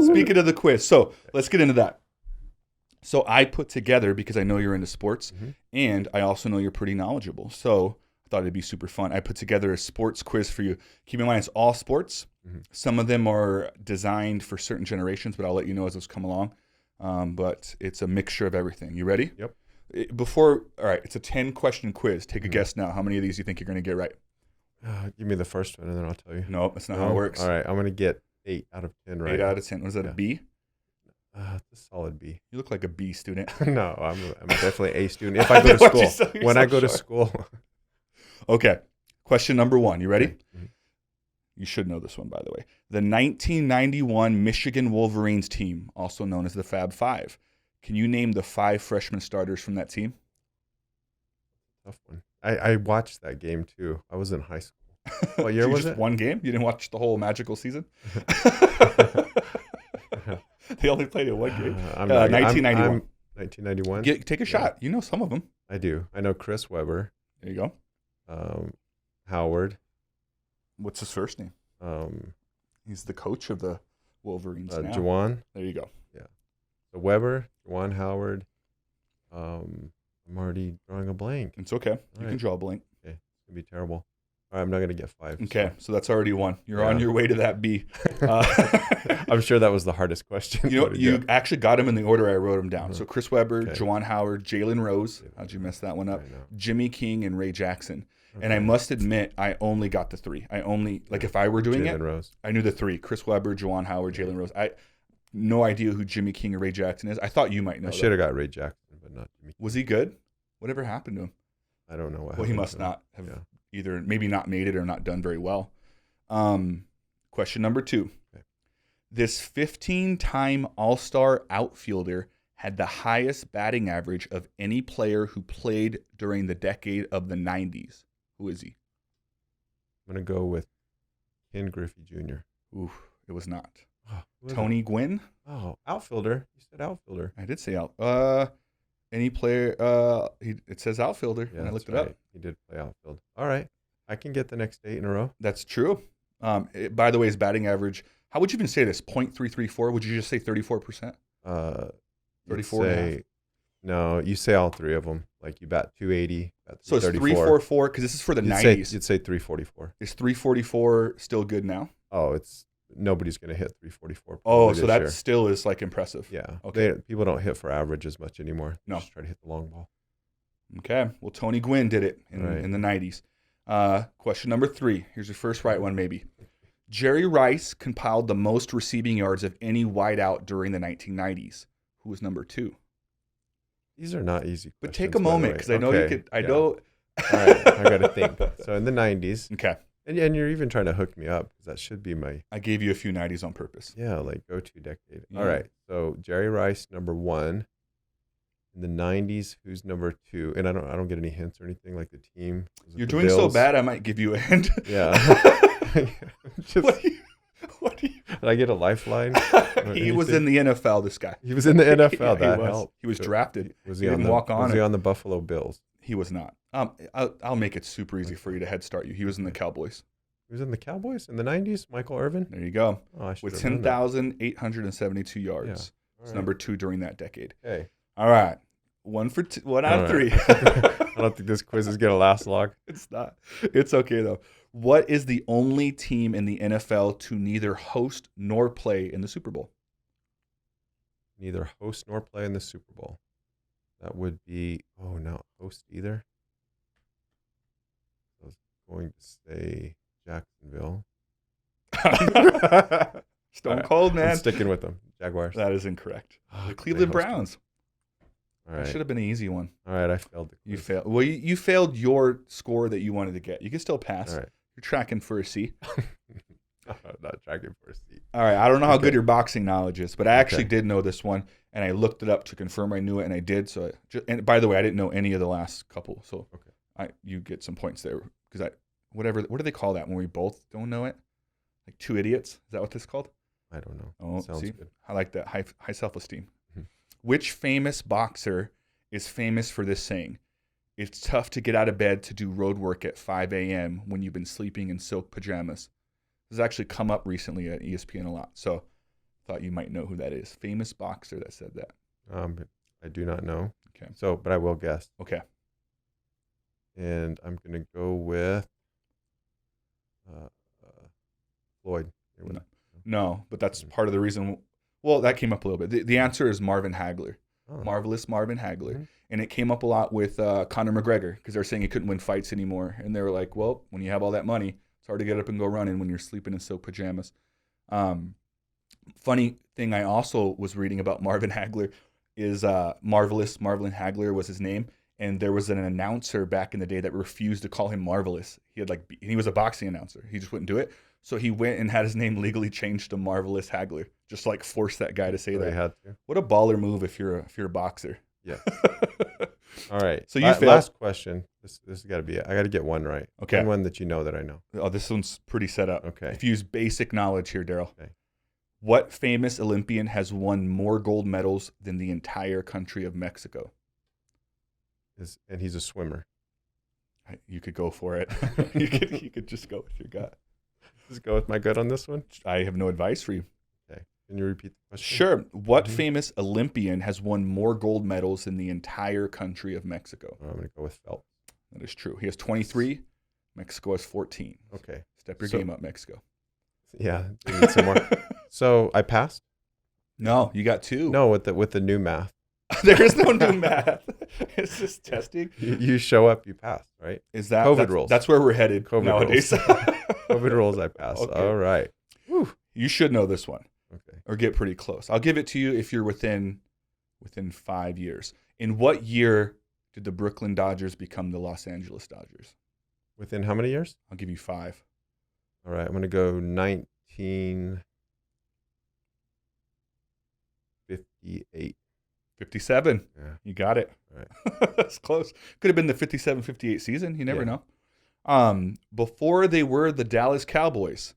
Speaking of the quiz, so let's get into that. So I put together, because I know you're into sports, and I also know you're pretty knowledgeable. So I thought it'd be super fun. I put together a sports quiz for you. Keep in mind, it's all sports. Some of them are designed for certain generations, but I'll let you know as those come along. But it's a mixture of everything. You ready? Yep. All right, it's a 10-question quiz. Take a guess now. How many of these do you think you're going to get right? Give me the first one, and then I'll tell you. No, that's not how it works. All right, I'm going to get 8 out of 10 right. 8 out of 10. Was that a B? It's a solid B. You look like a B student. No, I'm definitely A student. If I go to school. When I go to school. Okay. Question number 1. You ready? Mm-hmm. You should know this one, by the way. The 1991 Michigan Wolverines team, also known as the Fab Five. Can you name the 5 freshman starters from that team? Tough one. I watched that game, too. I was in high school. What year was it? Just one game? You didn't watch the whole magical season? They only played in one game. 1991. 1991? Take a shot. You know some of them. I do. I know Chris Webber. There you go. Howard. What's his first name? He's the coach of the Wolverines now. Juwan. There you go. Yeah. So Webber, Juwan Howard. I'm already drawing a blank. It's okay. You can draw a blank. Okay. It's going to be terrible. All right, I'm not going to get 5. Okay, so that's already 1. You're on your way to that B. I'm sure that was the hardest question. You actually got them in the order I wrote them down. So Chris Webber, Juwan Howard, Jalen Rose. How'd you mess that one up? Jimmy King and Ray Jackson. Okay. And I must admit, I only got the 3. I only, if I were doing Jalen Rose. I knew the 3. Chris Webber, Juwan Howard, Jalen Rose. I no idea who Jimmy King or Ray Jackson is. I thought you might know. I should have got Ray Jackson, but not Jimmy King. Was he good? Whatever happened to him? I don't know what Well, he must not have either maybe not made it or not done very well. Question number 2. Okay. This 15-time All-Star outfielder had the highest batting average of any player who played during the decade of the 90s. Who is he? I'm going to go with Ken Griffey Jr. Ooh, it was not. Oh, Tony Gwynn? Oh, outfielder. You said outfielder. I did say any player, it says outfielder, and I looked it up. He did play outfield. All right. I can get the next 8 in a row. That's true. By the way, his batting average, how would you even say this? .334? Would you just say 34%? 34.5? No, you say all 3 of them. Like you bat 280. So it's 344 because this is for the 90s. You'd say 344. Is 344 still good now? Oh, nobody's going to hit 344. Oh, so that still is like impressive. Yeah. Okay. People don't hit for average as much anymore. No. Just try to hit the long ball. Okay. Well, Tony Gwynn did it in the 90s. Question number 3. Here's your first right one, maybe. Jerry Rice compiled the most receiving yards of any wideout during the 1990s. Who was number 2? These are not easy questions. But take a moment because I know you could. I know. All right. I got to think. So in the 90s. Okay. And you're even trying to hook me up because that should be my. I gave you a few 90s on purpose. Yeah, like go-to decade. Yeah. All right. So Jerry Rice, number 1. In the 90s, who's number 2? And I don't get any hints or anything like the team. You're doing so bad, I might give you a hint. Yeah. What do you? Did I get a lifeline? He was in the NFL, this guy. He was in the NFL. Yeah, that helped. He was drafted. Was he didn't walk on? Was he on the Buffalo Bills? He was not. I'll make it super easy for you to head start you. He was in the Cowboys. He was in the Cowboys in the 90s? Michael Irvin? There you go. Oh, with 10,872 yards. Yeah. It's number 2 during that decade. Okay. All right. 1 out of 3. I don't think this quiz is going to last long. It's not. It's okay, though. What is the only team in the NFL to neither host nor play in the Super Bowl? Neither host nor play in the Super Bowl. That would be, not host either. I was going to say Jacksonville. Stone cold, man. I'm sticking with them. Jaguars. That is incorrect. The Cleveland Browns. All right. That should have been an easy one. All right, I failed. You failed. Well, you failed your score that you wanted to get. You can still pass. All right. You're tracking for a C. I'm not tracking for a C. All right. I don't know how good your boxing knowledge is, but I actually did know this one, and I looked it up to confirm I knew it, and I did. So, and by the way, I didn't know any of the last couple. So, you get some points there because what do they call that when we both don't know it? Like 2 idiots? Is that what this is called? I don't know. Oh, sounds see? good. I like that. High self-esteem. Mm-hmm. Which famous boxer is famous for this saying? It's tough to get out of bed to do road work at 5 a.m. when you've been sleeping in silk pajamas. This has actually come up recently at ESPN a lot. So thought you might know who that is. Famous boxer that said that. I do not know. Okay. So, but I will guess. Okay. And I'm going to go with Floyd. No, but that's part of the reason. Well, that came up a little bit. The answer is Marvin Hagler. Oh. Marvelous Marvin Hagler. Mm-hmm. And it came up a lot with Conor McGregor because they're saying he couldn't win fights anymore. And they were like, well, when you have all that money, it's hard to get up and go running when you're sleeping in silk pajamas. Funny thing I also was reading about Marvin Hagler is Marvelous Marvin Hagler was his name. And there was an announcer back in the day that refused to call him Marvelous. He was a boxing announcer. He just wouldn't do it. So he went and had his name legally changed to Marvelous Hagler. Just like force that guy to say that. They had to. What a baller move if you're a boxer. Yeah. All right. So you failed. Last question. This has got to be it. I got to get one right. Okay. One that you know that I know. Oh, this one's pretty set up. Okay. If you use basic knowledge here, Daryl. Okay. What famous Olympian has won more gold medals than the entire country of Mexico? And he's a swimmer. You could go for it. you could just go with your gut. Just go with my gut on this one. I have no advice for you. Okay. Can you repeat the question? Sure. What famous Olympian has won more gold medals than the entire country of Mexico? I'm going to go with Phelps. That is true. He has 23. Mexico has 14. Okay. Step your game up, Mexico. Yeah. We need some more. So I passed? No, you got 2. No, with the new math. There is no new math. It's just testing. You show up, you pass, right? Is that COVID rules? That's where we're headed COVID nowadays. rules. COVID rules, I pass. Okay. All right. Whew. You should know this one. Okay. Or get pretty close. I'll give it to you if you're within 5 years. In what year did the Brooklyn Dodgers become the Los Angeles Dodgers? Within how many years? I'll give you 5. All right. I'm going to go 1958. 57. Yeah. You got it. All right. That's close. Could have been the 57-58 season. You never Yeah. know. Before they were the Dallas Cowboys,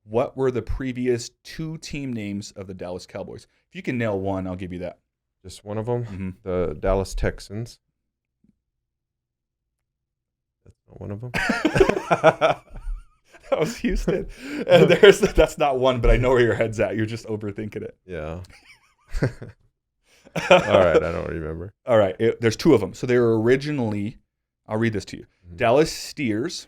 what were the previous 2 team names of the Dallas Cowboys? If you can nail one, I'll give you that. Just one of them. Mm-hmm. The Dallas Texans. That's not one of them. That was Houston. And that's not one, but I know where your head's at. You're just overthinking it. Yeah. All right. I don't remember. All right. There's 2 of them. So they were originally, I'll read this to you. Mhm. Dallas Steers,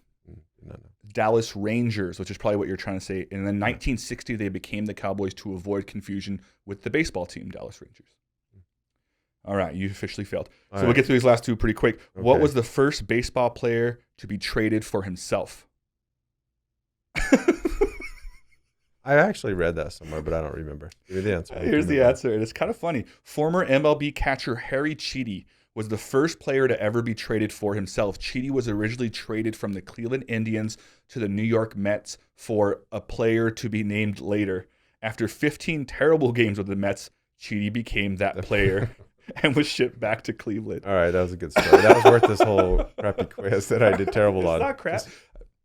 No. Dallas Rangers, which is probably what you're trying to say. And then 1960, they became the Cowboys to avoid confusion with the baseball team, Dallas Rangers. All right. You officially failed. All So we'll right. get through these last 2 pretty quick. What Okay. was the first baseball player to be traded for himself? I actually read that somewhere, but I don't remember. Give me the answer. Here's the answer, and it's kind of funny. Former MLB catcher Harry Cheedy was the first player to ever be traded for himself. Cheedy was originally traded from the Cleveland Indians to the New York Mets for a player to be named later. After 15 terrible games with the Mets, Cheedy became that player and was shipped back to Cleveland. All right, that was a good story. That was worth this whole crappy quiz that I did terrible It's on. not crap.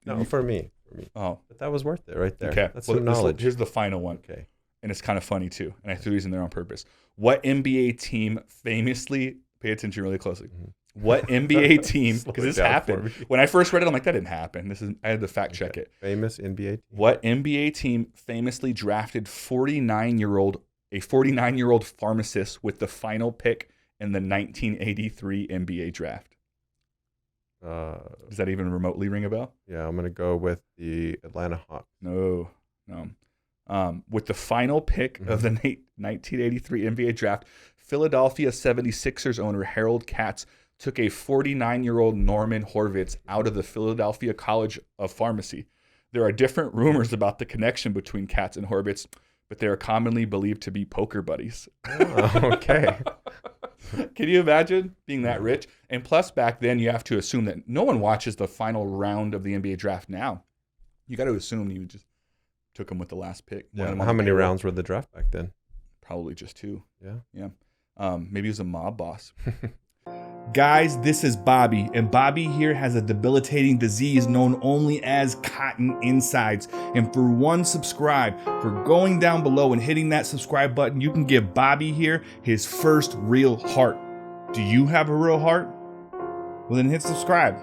No, for me. Oh, But that was worth it right there. okay. That's Well, some knowledge. Here's the final one. Okay. And it's kind of funny too. And I threw these in there on purpose. What NBA team famously, pay attention really closely. What NBA team, because this happened. When I first read it, I'm like, that didn't happen. I had to fact check it. Famous NBA team. What NBA team famously drafted a 49-year-old pharmacist with the final pick in the 1983 NBA draft? Does that even remotely ring a bell? Yeah, I'm going to go with the Atlanta Hawks. No. With the final pick of the 1983 NBA draft, Philadelphia 76ers owner Harold Katz took a 49-year-old Norman Horvitz out of the Philadelphia College of Pharmacy. There are different rumors about the connection between Katz and Horvitz, but they are commonly believed to be poker buddies. Oh, okay. Can you imagine being that rich? And plus, back then, you have to assume that no one watches the final round of the NBA draft now. You got to assume you just took him with the last pick. Yeah. How many rounds were the draft back then? Probably just 2. Yeah. Maybe he was a mob boss. Guys, this is Bobby, and Bobby here has a debilitating disease known only as cotton insides. And for one subscribe, for going down below and hitting that subscribe button, you can give Bobby here his first real heart. Do you have a real heart? Well, then hit subscribe.